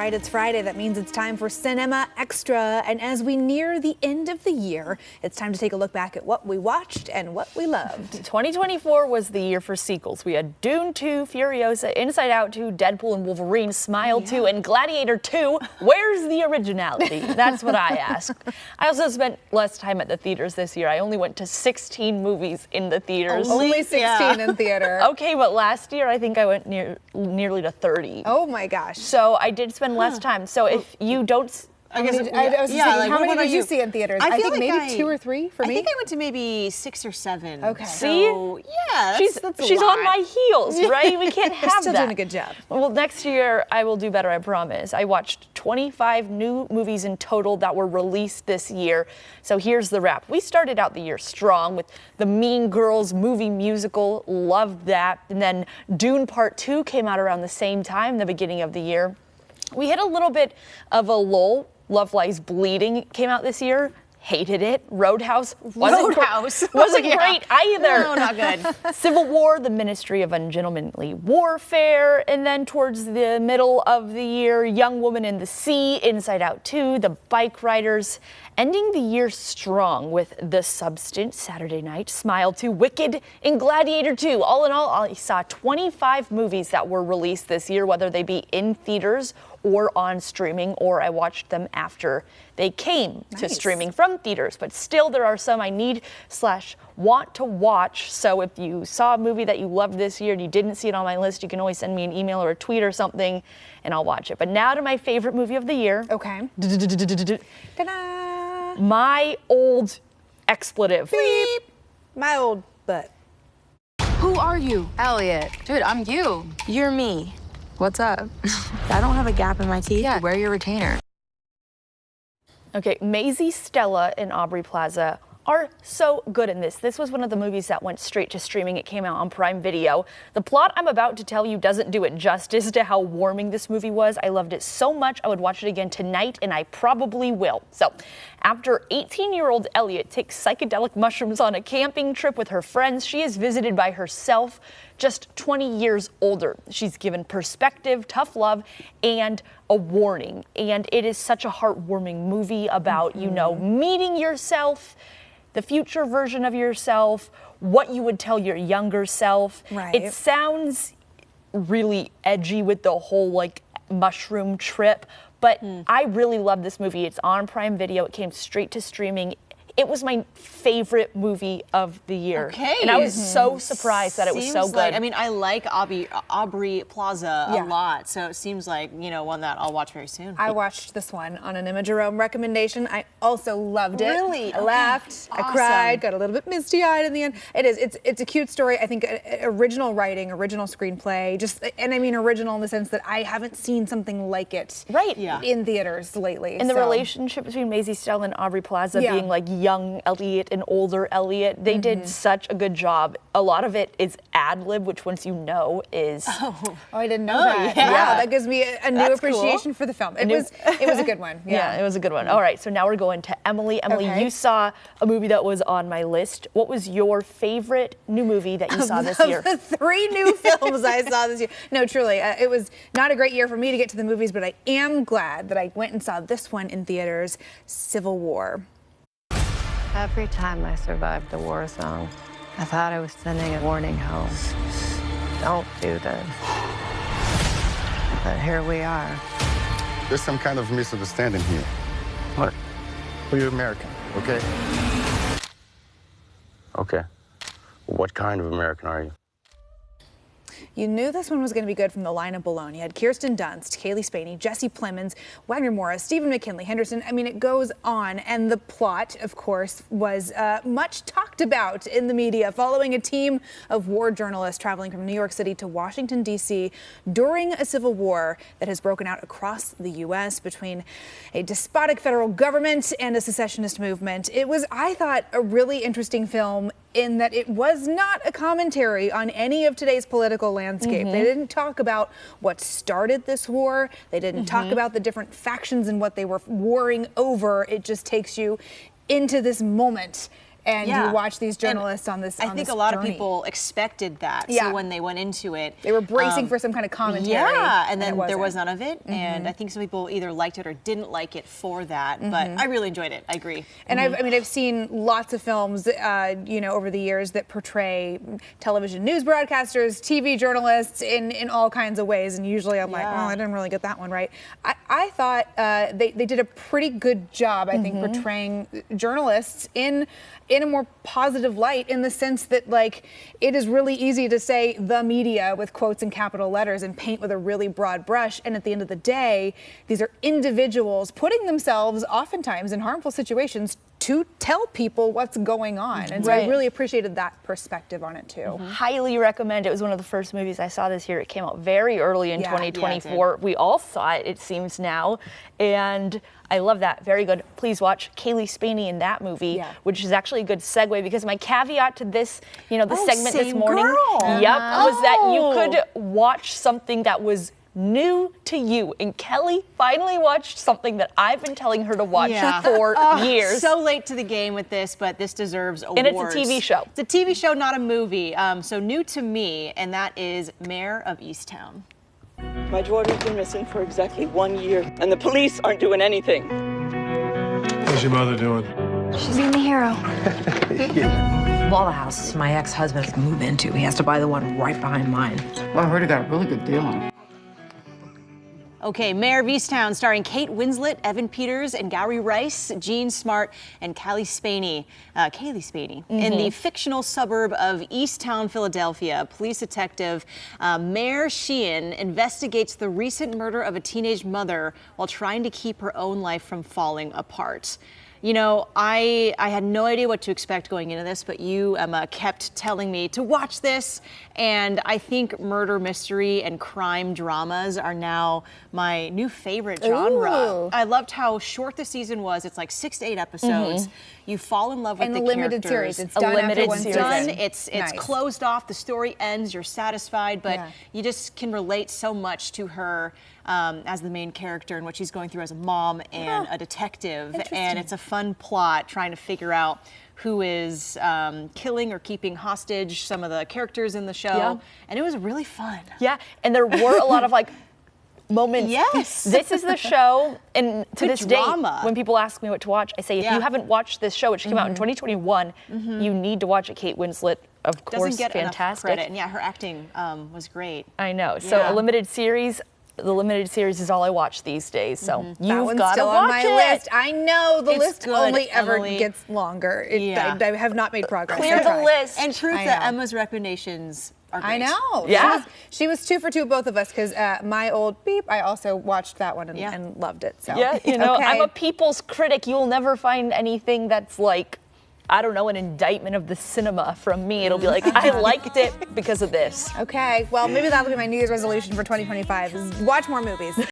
right, it's Friday. That means it's time for Cin-Emma Extra. And as we near the end of the year, it's time to take a look back at what we watched and what we loved. 2024 was the year for sequels. We had Dune 2, Furiosa, Inside Out 2, Deadpool and Wolverine, Smile 2, and Gladiator 2. Where's the originality? That's what I ask. I also spent less time at the theaters this year. I only went to 16 movies in the theaters. Only 16 in theater. Okay, but last year I think I went nearly to 30. Oh my gosh. So I did spend less time. So if you don't... I was just thinking, how many did you see in theaters? I think like maybe 2 or 3 for me. I think I went to maybe 6 or 7. Okay. See? So, yeah, she's on my heels, right? We can't have Still that. doing a good job. Well, next year I will do better, I promise. I watched 25 new movies in total that were released this year. So here's the wrap. We started out the year strong with the Mean Girls movie musical. Loved that. And then Dune Part 2 came out around the same time, the beginning of the year. We hit a little bit of a lull. Love Lies Bleeding came out this year. Hated it. Roadhouse wasn't great either. No, not good. Civil War, The Ministry of Ungentlemanly Warfare, and then towards the middle of the year, Young Woman in the Sea, Inside Out 2, The Bike Riders, ending the year strong with The Substance, Saturday Night, Smile 2, Wicked, and Gladiator 2. All in all, I saw 25 movies that were released this year, whether they be in theaters or on streaming, or I watched them after they came to streaming from theaters. But still, there are some I need/want to watch. So if you saw a movie that you loved this year and you didn't see it on my list, you can always send me an email or a tweet or something, and I'll watch it. But now to my favorite movie of the year. Okay. Ta-da! My old expletive. Beep. My old butt. Who are you? Elliot. Dude, I'm you. You're me. What's up? I don't have a gap in my teeth. Yeah, wear your retainer. Okay, Maisie, Stella, and Aubrey Plaza are so good in this. This was one of the movies that went straight to streaming. It came out on Prime Video. The plot I'm about to tell you doesn't do it justice to how warming this movie was. I loved it so much I would watch it again tonight, and I probably will. So, after 18-year-old Elliot takes psychedelic mushrooms on a camping trip with her friends, she is visited by herself, just 20 years older. She's given perspective, tough love, and a warning. And it is such a heartwarming movie about, you know, meeting yourself, the future version of yourself, what you would tell your younger self. Right. It sounds really edgy with the whole like mushroom trip, but I really love this movie. It's on Prime Video. It came straight to streaming. It was my favorite movie of the year. Okay. And I was so surprised that it was so good. Like, I mean, I like Aubrey Plaza a lot, so it seems like, you know, one that I'll watch very soon. I watched this one on an Emma Jerome recommendation. I also loved it. Really? I laughed, I cried, got a little bit misty-eyed in the end. It's a cute story. I think original writing, original screenplay, and I mean original in the sense that I haven't seen something like it in theaters lately. And the relationship between Maisie, Stella, and Aubrey Plaza being like young Elliot and older Elliot, they did such a good job. A lot of it is ad-lib, which once you know is... Oh, I didn't know that. Yeah. Wow, that gives me a new appreciation for the film. It was a good one. Yeah, it was a good one. All right, so now we're going to Emily. Emily, you saw a movie that was on my list. What was your favorite new movie that you saw this year? The 3 new films I saw this year. No, truly, it was not a great year for me to get to the movies, but I am glad that I went and saw this one in theaters, Civil War. Every time I survived the war zone, I thought I was sending a warning home. Don't do this. But here we are. There's some kind of misunderstanding here. What? Well, you're American, okay? Okay. What kind of American are you? You knew this one was going to be good from the lineup alone. You had Kirsten Dunst, Kaylee Spaney, Jesse Plemons, Wagner Morris, Stephen McKinley, Henderson. I mean, it goes on. And the plot, of course, was much talked about in the media, following a team of war journalists traveling from New York City to Washington, D.C. during a civil war that has broken out across the U.S. between a despotic federal government and a secessionist movement. It was, I thought, a really interesting film in that it was not a commentary on any of today's political landscape. They didn't talk about what started this war. They didn't talk about the different factions and what they were warring over. It just takes you into this moment and you watch these journalists on this. I think a lot of people expected that. Yeah. So when they went into it, they were bracing for some kind of commentary. Yeah, and then there was none of it. And I think some people either liked it or didn't like it for that. But I really enjoyed it. I agree. And I've seen lots of films, over the years that portray television news broadcasters, TV journalists in all kinds of ways. And usually I'm like, well, I didn't really get that one right. I thought they did a pretty good job, I think, portraying journalists in a more positive light, in the sense that, like, it is really easy to say the media with quotes and capital letters and paint with a really broad brush. And at the end of the day, these are individuals putting themselves oftentimes in harmful situations to tell people what's going on. And so I really appreciated that perspective on it too. Highly recommend. It was one of the first movies I saw this year. It came out very early in 2024. We all saw it, it seems now. And I love that. Very good. Please watch Kelley Bayern in that movie, which is actually a good segue, because my caveat to this, the segment this morning, was that you could watch something that was new to you. And Kelley finally watched something that I've been telling her to watch for years. So late to the game with this, but this deserves awards. And it's a TV show. It's a TV show, not a movie. So new to me, and that is Mayor of Easttown. My daughter's been missing for exactly 1 year, and the police aren't doing anything. How's your mother doing? She's being the hero. Of all the houses my ex-husband moved into, he has to buy the one right behind mine. Well, I heard he got a really good deal on it. Okay, Mayor of Easttown, starring Kate Winslet, Evan Peters, and Gowrie Rice, Jean Smart, and Kelley Bayern. In the fictional suburb of Easttown, Philadelphia, police detective Mayor Sheehan investigates the recent murder of a teenage mother while trying to keep her own life from falling apart. I had no idea what to expect going into this, but you, Emma, kept telling me to watch this. And I think murder mystery and crime dramas are now my new favorite genre. Ooh. I loved how short the season was. It's like 6 to 8 episodes. You fall in love with the limited characters. series. It's done after one season. Done. It's closed off. The story ends. You're satisfied, but you just can relate so much to her as the main character and what she's going through as a mom and a detective. And it's a fun plot trying to figure out who is killing or keeping hostage some of the characters in the show. And it was really fun. Yeah, and there were a lot of moments. Yes. This is the show, and to this day, drama. when people ask me what to watch, I say, if you haven't watched this show, which came out in 2021, you need to watch it. Kate Winslet, of course, doesn't get fantastic. enough credit. And her acting was great. I know. So a limited series. The limited series is all I watch these days, so you've got to watch on my it. list. I know the list good, only ever Emily. gets longer. I have not made progress. Clear the list. And proof that Emma's recommendations are great. I know. Yeah. She was 2 for 2, both of us, because my old beep, I also watched that one and loved it. So I'm a people's critic. You'll never find anything that's like, I don't know, an indictment of the cinema from me. It'll be like, I liked it because of this. Okay, well, maybe that'll be my New Year's resolution for 2025, is watch more movies.